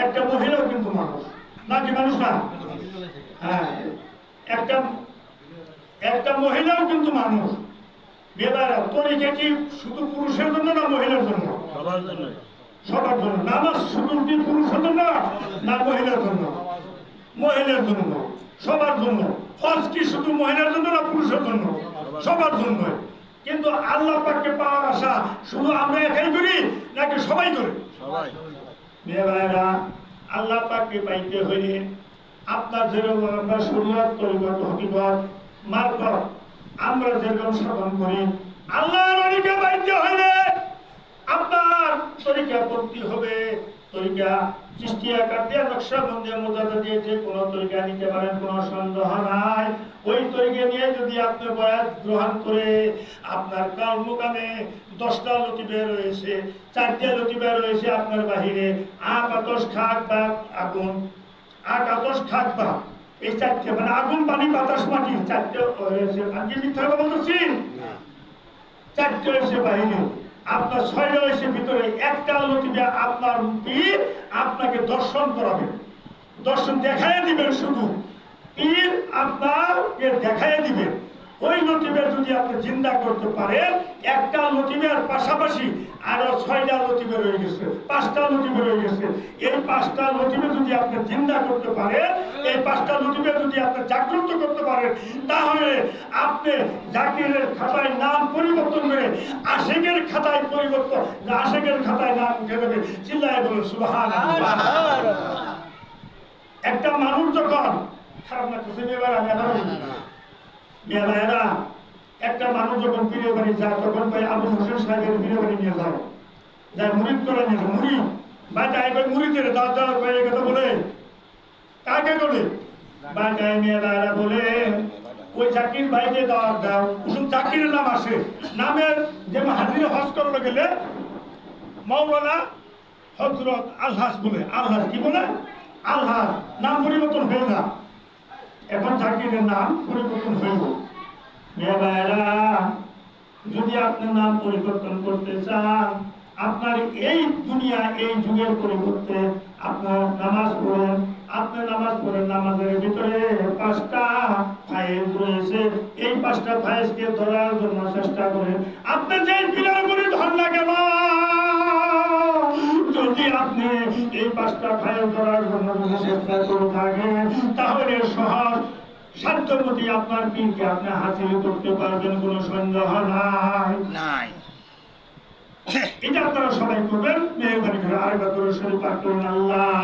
একটা মহিলাও কিন্তু মানুষ, নাকি মানুষ না? হ্যাঁ, একটা একটা মহিলাও কিন্তু মানুষ। এবার তরিকা কি শুধু পুরুষের জন্য না মহিলার জন্য? সবার জন্য। সবার জন্য। নামাজ শুধু কি পুরুষের জন্য না মহিলার জন্য? মহিলার জন্য, সবার জন্য। হজ কি শুধু মহিলার জন্য না পুরুষের জন্য? সবার জন্য। কিন্তু আল্লাহ পাককে পাওয়ার আশা শুধু আমরা একাই করি নাকি সবাই করে? সবাই। মেয়ে ভাইরা, আল্লাহ পাককে পাইতে হইলে আপনার যেরকম আমরা শরীয়ত তরিকত হকিকত মারফত আমরা যেরকম সাধন করি, আল্লাহর তরিকা পাইতে হইলে আপনার তরিকা পড়তে হবে। তরিকা চিশতিয়া কাদিয়া নকশবন্দিয়া মুজাদ্দিদ দিয়ে যে কোনো তরিকা নিতে পারেন, কোনো সন্দেহ নাই। ওই তরিকা নিয়ে যদি আপনি বয়াত গ্রহণ করে আপনার কাল মুকামে 10টা লতিফা রয়েছে, 4টা লতিফা রয়েছে আপনার বাহিরে, আকাশ খাক বা আগুন, আকাশ খাক বা এই 4টে মানে আগুন পানি বাতাস মাটি 4টে রয়েছে। আমি মিথ্যা কথা বলতেছি? 4টে রয়েছে বাহিরে, আপনার 6টা রয়েছে ভিতরে। একটা লতিফা আপনার পীর আপনাকে দর্শন করাবে, দর্শন দেখাইয়া দিবেন। শুধু পীর আপনাকে দেখাইয়া দিবেন। ওই লতিফা যদি আপনি জিন্দা করতে পারেন, একটা লতিফার পাশাপাশি আরো 6টা লতিফা রয়ে গেছে, 5টা লতিফা রয়ে গেছে। এই 5টা লতিফা যদি আপনি জিন্দা করতে পারেন, এই 5টা লতিফা যদি আপনি জাগ্রত করতে পারেন, তাহলে আপনি জাকিরের খাতায় নাম পরিবর্তন করে আশিকের খাতায় পরিবর্তন, আশিকের খাতায় নাম উঠে যাবে। চিল্লায় বলুন সুবহানাল্লাহ। একটা মানুষ যখন খারাপ লাগতেছে, এবার আমি আবার মেয়েরা, একটা মানুষ যখন পীরের বাড়ি যায় তখন ভাই আবু হোসেন সাহেবের পীরের বাড়ি নিয়ে যায়, যায় মুরিদ করে নিয়ে যায়। মুরিদ বাজায় ভাই মুরিদের দাঁত দাঁড় করে কথা বলে, কাকে বলে? বাজায় মেয়েরা বলে ওই জাকির ভাইকে দাওয়াত দাও। কুসুম জাকিরের নাম আসে, নামের যেমন হাজিরে হজ করতে গেলে মাওলানা হযরত আলহাস বলে, আলহাস কি বলে? আলহাস। নাম পরিবর্তন হয়ে না, এখন জাকিরের নাম পরিবর্তন হইব। মেয়েরা, যদি আপনি নাম পরিবর্তন করতে চান, আপনার এই দুনিয়া এই যুগের পরিবর্তে আপনার নামাজ পড়েন। আপনি নামাজ পড়েন, নামাজের ভিতরে 5টা ফায়েজ রয়েছে। এই 5টা ফায়েজকে ধরার জন্য চেষ্টা করেন। আপনি যেই পীরের উপরে ধর না কেন, যদি আপনি এই 5টা ফায়েজ ধরার জন্য চেষ্টা করে থাকেন, তাহলে সহজ সাধ্যমতি আপনার পীরকে আপনি হাসিল করতে পারবেন, কোনো সন্দেহ নাই। এটা আপনারা সবাই করবেন। মেহরবানি করে আরেকবার করে শরীফ পাঠ করুন। আল্লাহ